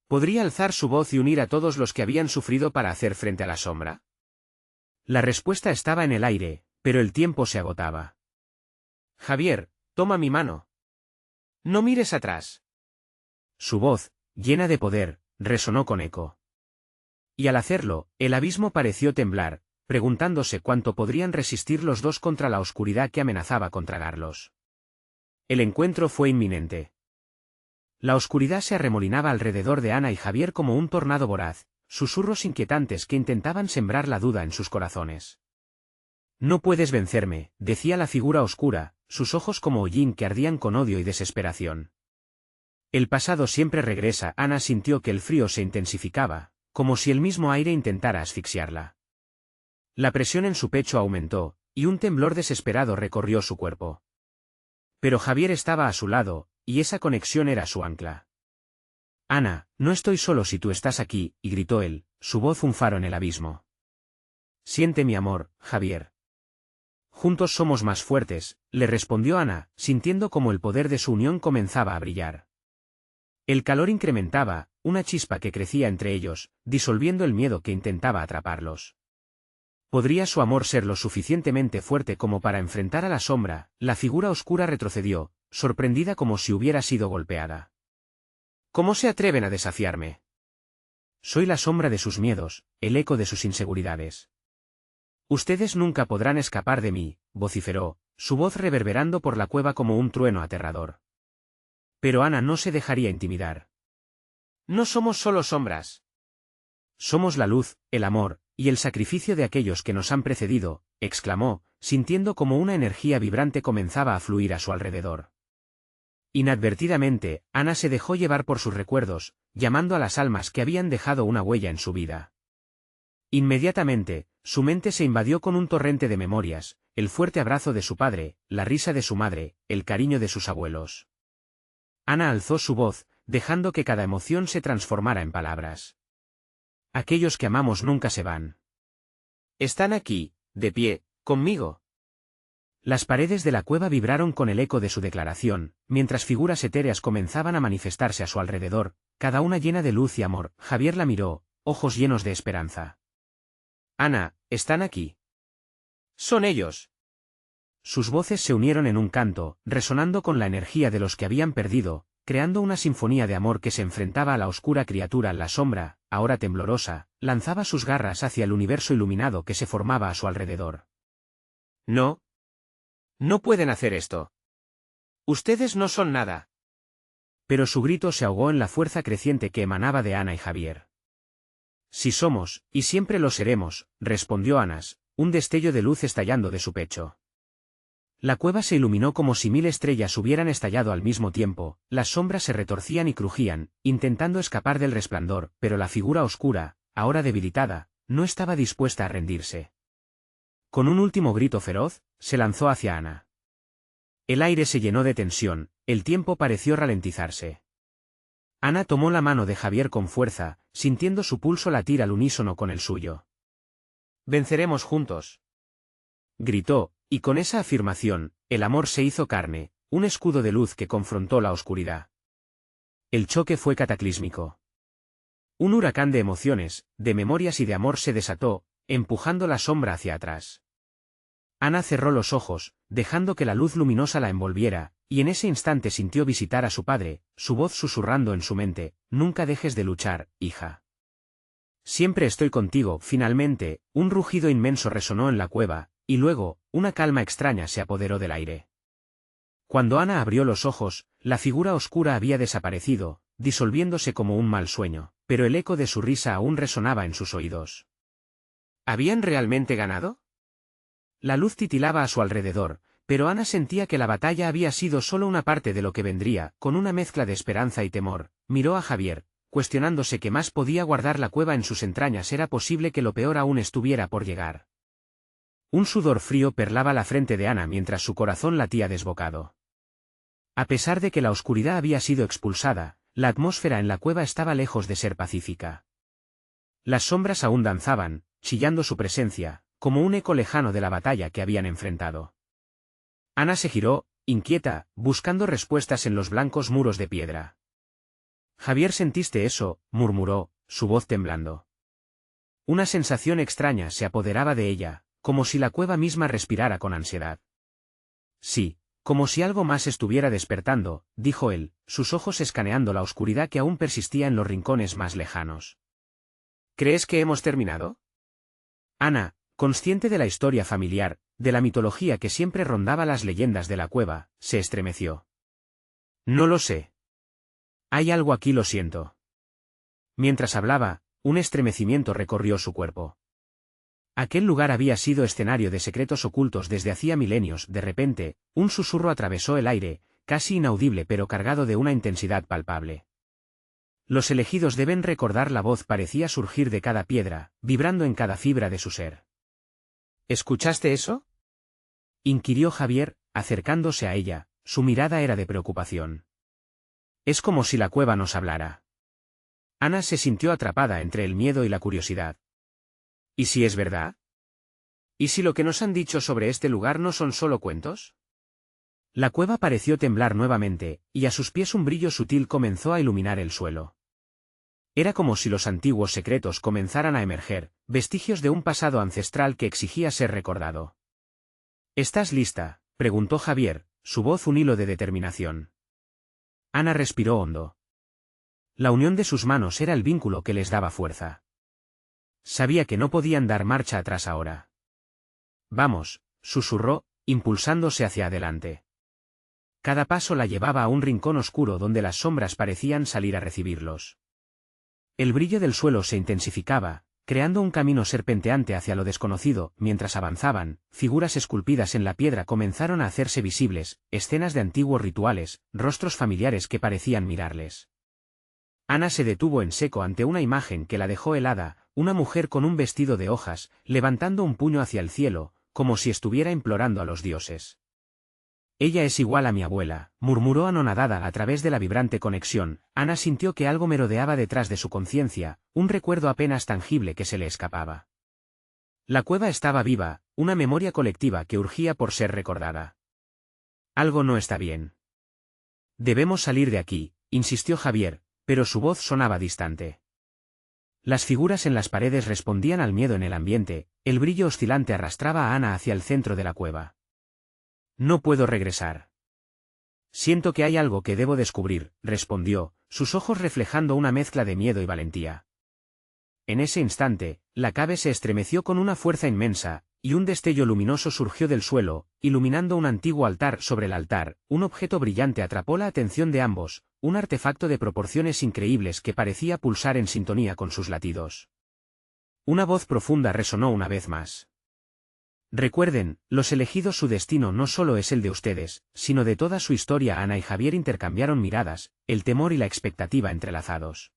¿Podría alzar su voz y unir a todos los que habían sufrido para hacer frente a la sombra? La respuesta estaba en el aire, pero el tiempo se agotaba. «Javier, toma mi mano. No mires atrás». Su voz, llena de poder, resonó con eco. Y al hacerlo, el abismo pareció temblar, preguntándose cuánto podrían resistir los dos contra la oscuridad que amenazaba con tragarlos. El encuentro fue inminente. La oscuridad se arremolinaba alrededor de Ana y Javier como un tornado voraz, susurros inquietantes que intentaban sembrar la duda en sus corazones. «No puedes vencerme», decía la figura oscura, sus ojos como hollín que ardían con odio y desesperación. «El pasado siempre regresa». Ana sintió que el frío se intensificaba, como si el mismo aire intentara asfixiarla. La presión en su pecho aumentó, y un temblor desesperado recorrió su cuerpo. Pero Javier estaba a su lado, y esa conexión era su ancla. «Ana, no estoy solo si tú estás aquí», y gritó él, su voz un faro en el abismo. «Siente mi amor, Javier. Juntos somos más fuertes», le respondió Ana, sintiendo como el poder de su unión comenzaba a brillar. El calor incrementaba, una chispa que crecía entre ellos, disolviendo el miedo que intentaba atraparlos. ¿Podría su amor ser lo suficientemente fuerte como para enfrentar a la sombra? La figura oscura retrocedió, sorprendida como si hubiera sido golpeada. «¿Cómo se atreven a desafiarme? Soy la sombra de sus miedos, el eco de sus inseguridades. Ustedes nunca podrán escapar de mí», vociferó, su voz reverberando por la cueva como un trueno aterrador. Pero Ana no se dejaría intimidar. «No somos solo sombras. Somos la luz, el amor, y el sacrificio de aquellos que nos han precedido», exclamó, sintiendo como una energía vibrante comenzaba a fluir a su alrededor. Inadvertidamente, Ana se dejó llevar por sus recuerdos, llamando a las almas que habían dejado una huella en su vida. Inmediatamente, su mente se invadió con un torrente de memorias, el fuerte abrazo de su padre, la risa de su madre, el cariño de sus abuelos. Ana alzó su voz, dejando que cada emoción se transformara en palabras. «Aquellos que amamos nunca se van. Están aquí, de pie, conmigo». Las paredes de la cueva vibraron con el eco de su declaración, mientras figuras etéreas comenzaban a manifestarse a su alrededor, cada una llena de luz y amor. Javier la miró, ojos llenos de esperanza. «Ana, están aquí. Son ellos». Sus voces se unieron en un canto, resonando con la energía de los que habían perdido, creando una sinfonía de amor que se enfrentaba a la oscura criatura. La sombra, ahora temblorosa, lanzaba sus garras hacia el universo iluminado que se formaba a su alrededor. «No. No pueden hacer esto. Ustedes no son nada». Pero su grito se ahogó en la fuerza creciente que emanaba de Ana y Javier. Sí somos, y siempre lo seremos, respondió Anas, un destello de luz estallando de su pecho. La cueva se iluminó como si 1000 estrellas hubieran estallado al mismo tiempo, las sombras se retorcían y crujían, intentando escapar del resplandor, pero la figura oscura, ahora debilitada, no estaba dispuesta a rendirse. Con un último grito feroz, se lanzó hacia Ana. El aire se llenó de tensión, el tiempo pareció ralentizarse. Ana tomó la mano de Javier con fuerza, sintiendo su pulso latir al unísono con el suyo. «Venceremos juntos», gritó, y con esa afirmación, el amor se hizo carne, un escudo de luz que confrontó la oscuridad. El choque fue cataclísmico. Un huracán de emociones, de memorias y de amor se desató, empujando la sombra hacia atrás. Ana cerró los ojos, dejando que la luz luminosa la envolviera, y en ese instante sintió visitar a su padre, su voz susurrando en su mente: «Nunca dejes de luchar, hija. Siempre estoy contigo». Finalmente, un rugido inmenso resonó en la cueva, y luego, una calma extraña se apoderó del aire. Cuando Ana abrió los ojos, la figura oscura había desaparecido, disolviéndose como un mal sueño, pero el eco de su risa aún resonaba en sus oídos. ¿Habían realmente ganado? La luz titilaba a su alrededor, pero Ana sentía que la batalla había sido solo una parte de lo que vendría. Con una mezcla de esperanza y temor, miró a Javier, cuestionándose qué más podía guardar la cueva en sus entrañas. Era posible que lo peor aún estuviera por llegar. Un sudor frío perlaba la frente de Ana mientras su corazón latía desbocado. A pesar de que la oscuridad había sido expulsada, la atmósfera en la cueva estaba lejos de ser pacífica. Las sombras aún danzaban, chillando su presencia, como un eco lejano de la batalla que habían enfrentado. Ana se giró, inquieta, buscando respuestas en los blancos muros de piedra. «Javier, ¿sentiste eso?», murmuró, su voz temblando. Una sensación extraña se apoderaba de ella, como si la cueva misma respirara con ansiedad. «Sí, como si algo más estuviera despertando», dijo él, sus ojos escaneando la oscuridad que aún persistía en los rincones más lejanos. «¿Crees que hemos terminado?». Ana, consciente de la historia familiar, de la mitología que siempre rondaba las leyendas de la cueva, se estremeció. «No lo sé. Hay algo aquí, lo siento». Mientras hablaba, un estremecimiento recorrió su cuerpo. Aquel lugar había sido escenario de secretos ocultos desde hacía milenios. De repente, un susurro atravesó el aire, casi inaudible pero cargado de una intensidad palpable. «Los elegidos deben recordar». La voz parecía surgir de cada piedra, vibrando en cada fibra de su ser. «¿Escuchaste eso?», inquirió Javier, acercándose a ella, su mirada era de preocupación. «Es como si la cueva nos hablara». Ana se sintió atrapada entre el miedo y la curiosidad. ¿Y si es verdad? ¿Y si lo que nos han dicho sobre este lugar no son solo cuentos? La cueva pareció temblar nuevamente, y a sus pies un brillo sutil comenzó a iluminar el suelo. Era como si los antiguos secretos comenzaran a emerger, vestigios de un pasado ancestral que exigía ser recordado. «¿Estás lista?», preguntó Javier, su voz un hilo de determinación. Ana respiró hondo. La unión de sus manos era el vínculo que les daba fuerza. Sabía que no podían dar marcha atrás ahora. «Vamos», susurró, impulsándose hacia adelante. Cada paso la llevaba a un rincón oscuro donde las sombras parecían salir a recibirlos. El brillo del suelo se intensificaba, creando un camino serpenteante hacia lo desconocido. Mientras avanzaban, figuras esculpidas en la piedra comenzaron a hacerse visibles, escenas de antiguos rituales, rostros familiares que parecían mirarles. Ana se detuvo en seco ante una imagen que la dejó helada, una mujer con un vestido de hojas, levantando un puño hacia el cielo, como si estuviera implorando a los dioses. «Ella es igual a mi abuela», murmuró anonadada a través de la vibrante conexión. Ana sintió que algo merodeaba detrás de su conciencia, un recuerdo apenas tangible que se le escapaba. La cueva estaba viva, una memoria colectiva que urgía por ser recordada. «Algo no está bien. Debemos salir de aquí», insistió Javier, pero su voz sonaba distante. Las figuras en las paredes respondían al miedo en el ambiente, el brillo oscilante arrastraba a Ana hacia el centro de la cueva. «No puedo regresar. Siento que hay algo que debo descubrir», respondió, sus ojos reflejando una mezcla de miedo y valentía. En ese instante, la cave se estremeció con una fuerza inmensa, y un destello luminoso surgió del suelo, iluminando un antiguo altar. Sobre el altar, un objeto brillante atrapó la atención de ambos, un artefacto de proporciones increíbles que parecía pulsar en sintonía con sus latidos. Una voz profunda resonó una vez más. Recuerden, los elegidos, su destino no solo es el de ustedes, sino de toda su historia. Ana y Javier intercambiaron miradas, el temor y la expectativa entrelazados.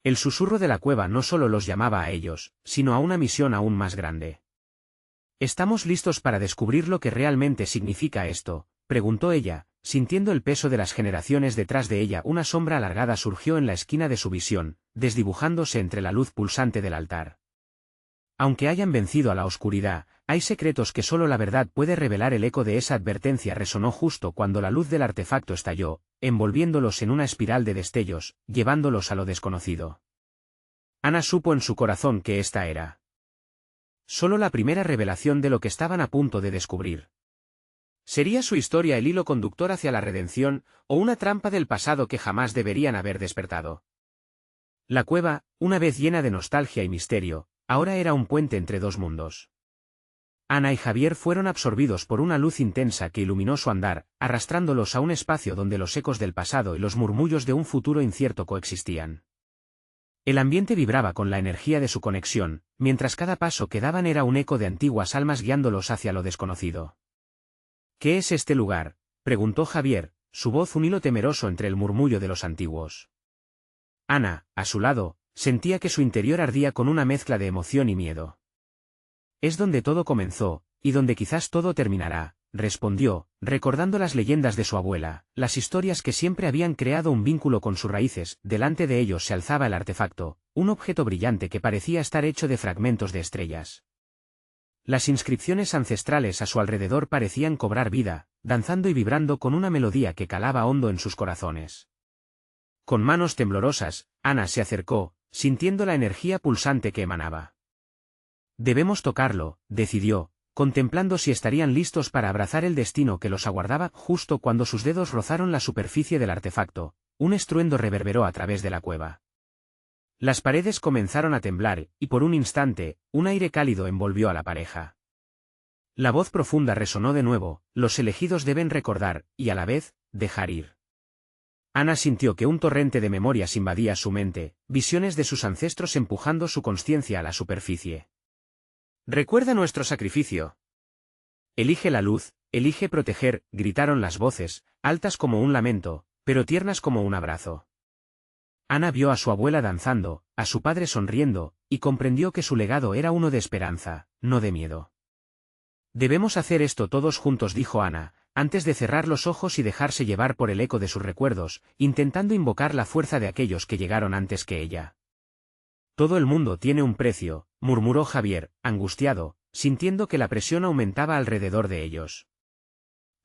El susurro de la cueva no solo los llamaba a ellos, sino a una misión aún más grande. ¿Estamos listos para descubrir lo que realmente significa esto?, preguntó ella, sintiendo el peso de las generaciones detrás de ella. Una sombra alargada surgió en la esquina de su visión, desdibujándose entre la luz pulsante del altar. Aunque hayan vencido a la oscuridad, hay secretos que solo la verdad puede revelar. El eco de esa advertencia resonó justo cuando la luz del artefacto estalló, envolviéndolos en una espiral de destellos, llevándolos a lo desconocido. Ana supo en su corazón que esta era solo la primera revelación de lo que estaban a punto de descubrir. ¿Sería su historia el hilo conductor hacia la redención, o una trampa del pasado que jamás deberían haber despertado? La cueva, una vez llena de nostalgia y misterio, ahora era un puente entre dos mundos. Ana y Javier fueron absorbidos por una luz intensa que iluminó su andar, arrastrándolos a un espacio donde los ecos del pasado y los murmullos de un futuro incierto coexistían. El ambiente vibraba con la energía de su conexión, mientras cada paso que daban era un eco de antiguas almas guiándolos hacia lo desconocido. ¿Qué es este lugar?, preguntó Javier, su voz un hilo temeroso entre el murmullo de los antiguos. Ana, a su lado, sentía que su interior ardía con una mezcla de emoción y miedo. Es donde todo comenzó, y donde quizás todo terminará, respondió, recordando las leyendas de su abuela, las historias que siempre habían creado un vínculo con sus raíces. Delante de ellos se alzaba el artefacto, un objeto brillante que parecía estar hecho de fragmentos de estrellas. Las inscripciones ancestrales a su alrededor parecían cobrar vida, danzando y vibrando con una melodía que calaba hondo en sus corazones. Con manos temblorosas, Ana se acercó, sintiendo la energía pulsante que emanaba. Debemos tocarlo, decidió, contemplando si estarían listos para abrazar el destino que los aguardaba. Justo cuando sus dedos rozaron la superficie del artefacto, un estruendo reverberó a través de la cueva. Las paredes comenzaron a temblar, y por un instante, un aire cálido envolvió a la pareja. La voz profunda resonó de nuevo: los elegidos deben recordar, y a la vez, dejar ir. Ana sintió que un torrente de memorias invadía su mente, visiones de sus ancestros empujando su consciencia a la superficie. Recuerda nuestro sacrificio. Elige la luz, elige proteger, gritaron las voces, altas como un lamento, pero tiernas como un abrazo. Ana vio a su abuela danzando, a su padre sonriendo, y comprendió que su legado era uno de esperanza, no de miedo. Debemos hacer esto todos juntos, dijo Ana, antes de cerrar los ojos y dejarse llevar por el eco de sus recuerdos, intentando invocar la fuerza de aquellos que llegaron antes que ella. Todo el mundo tiene un precio, murmuró Javier, angustiado, sintiendo que la presión aumentaba alrededor de ellos.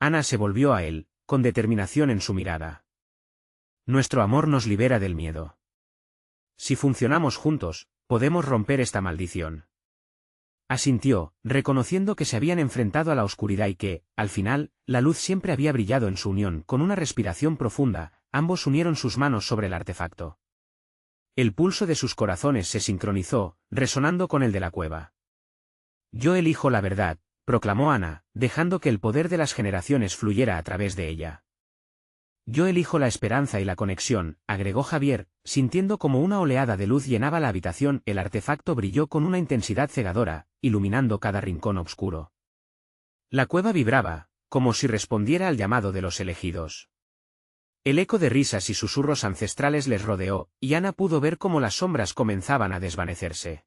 Ana se volvió a él, con determinación en su mirada. Nuestro amor nos libera del miedo. Si funcionamos juntos, podemos romper esta maldición. Asintió, reconociendo que se habían enfrentado a la oscuridad y que, al final, la luz siempre había brillado en su unión. Con una respiración profunda, ambos unieron sus manos sobre el artefacto. El pulso de sus corazones se sincronizó, resonando con el de la cueva. Yo elijo la verdad, proclamó Ana, dejando que el poder de las generaciones fluyera a través de ella. Yo elijo la esperanza y la conexión, agregó Javier, sintiendo como una oleada de luz llenaba la habitación. El artefacto brilló con una intensidad cegadora, iluminando cada rincón oscuro. La cueva vibraba, como si respondiera al llamado de los elegidos. El eco de risas y susurros ancestrales les rodeó, y Ana pudo ver cómo las sombras comenzaban a desvanecerse.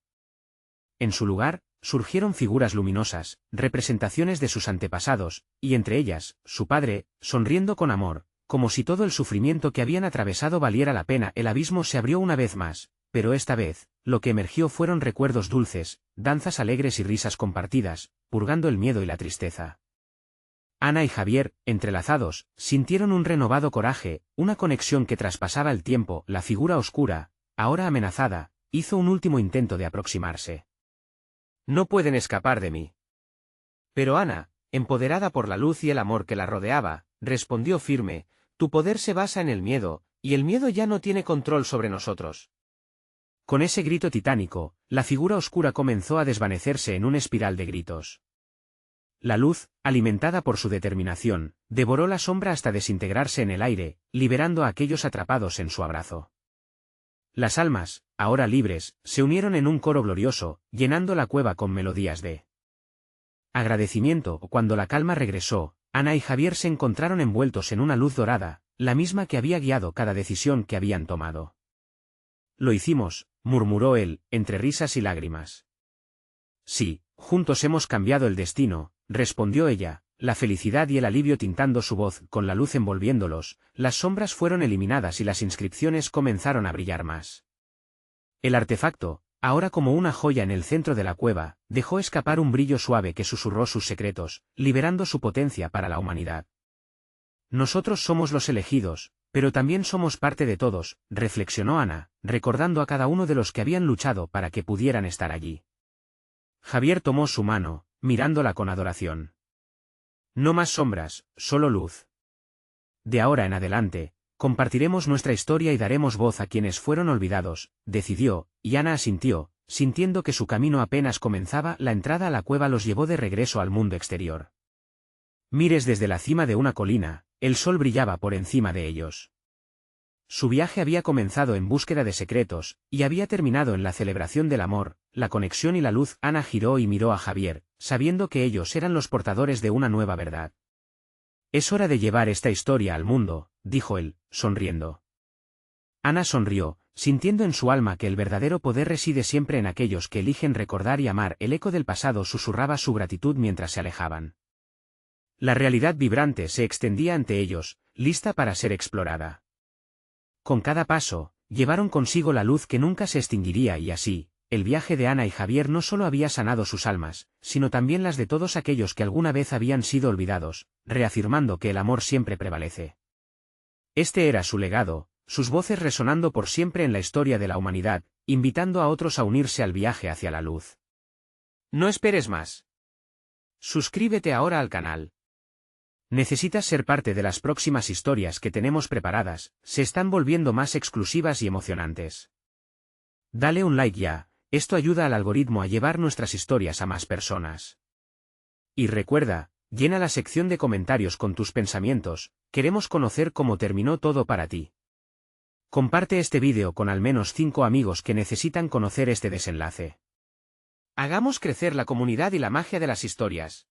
En su lugar, surgieron figuras luminosas, representaciones de sus antepasados, y entre ellas, su padre, sonriendo con amor, como si todo el sufrimiento que habían atravesado valiera la pena. El abismo se abrió una vez más, pero esta vez, lo que emergió fueron recuerdos dulces, danzas alegres y risas compartidas, purgando el miedo y la tristeza. Ana y Javier, entrelazados, sintieron un renovado coraje, una conexión que traspasaba el tiempo. La figura oscura, ahora amenazada, hizo un último intento de aproximarse. No pueden escapar de mí. Pero Ana, empoderada por la luz y el amor que la rodeaba, respondió firme: tu poder se basa en el miedo, y el miedo ya no tiene control sobre nosotros. Con ese grito titánico, la figura oscura comenzó a desvanecerse en un espiral de gritos. La luz, alimentada por su determinación, devoró la sombra hasta desintegrarse en el aire, liberando a aquellos atrapados en su abrazo. Las almas, ahora libres, se unieron en un coro glorioso, llenando la cueva con melodías de agradecimiento. Cuando la calma regresó, Ana y Javier se encontraron envueltos en una luz dorada, la misma que había guiado cada decisión que habían tomado. Lo hicimos, murmuró él, entre risas y lágrimas. Sí, juntos hemos cambiado el destino, respondió ella, la felicidad y el alivio tintando su voz. Con la luz envolviéndolos, las sombras fueron eliminadas y las inscripciones comenzaron a brillar más. El artefacto, ahora como una joya en el centro de la cueva, dejó escapar un brillo suave que susurró sus secretos, liberando su potencia para la humanidad. Nosotros somos los elegidos, pero también somos parte de todos, reflexionó Ana, recordando a cada uno de los que habían luchado para que pudieran estar allí. Javier tomó su mano, mirándola con adoración. No más sombras, solo luz. De ahora en adelante, compartiremos nuestra historia y daremos voz a quienes fueron olvidados, decidió, y Ana asintió, sintiendo que su camino apenas comenzaba. La entrada a la cueva los llevó de regreso al mundo exterior. Mires desde la cima de una colina, el sol brillaba por encima de ellos. Su viaje había comenzado en búsqueda de secretos, y había terminado en la celebración del amor, la conexión y la luz. Ana giró y miró a Javier, sabiendo que ellos eran los portadores de una nueva verdad. Es hora de llevar esta historia al mundo, dijo él, sonriendo. Ana sonrió, sintiendo en su alma que el verdadero poder reside siempre en aquellos que eligen recordar y amar. El eco del pasado susurraba su gratitud mientras se alejaban. La realidad vibrante se extendía ante ellos, lista para ser explorada. Con cada paso, llevaron consigo la luz que nunca se extinguiría y así, el viaje de Ana y Javier no solo había sanado sus almas, sino también las de todos aquellos que alguna vez habían sido olvidados, reafirmando que el amor siempre prevalece. Este era su legado, sus voces resonando por siempre en la historia de la humanidad, invitando a otros a unirse al viaje hacia la luz. No esperes más. Suscríbete ahora al canal. ¿Necesitas ser parte de las próximas historias que tenemos preparadas? Se están volviendo más exclusivas y emocionantes. Dale un like ya, esto ayuda al algoritmo a llevar nuestras historias a más personas. Y recuerda, llena la sección de comentarios con tus pensamientos, queremos conocer cómo terminó todo para ti. Comparte este vídeo con al menos 5 amigos que necesitan conocer este desenlace. Hagamos crecer la comunidad y la magia de las historias.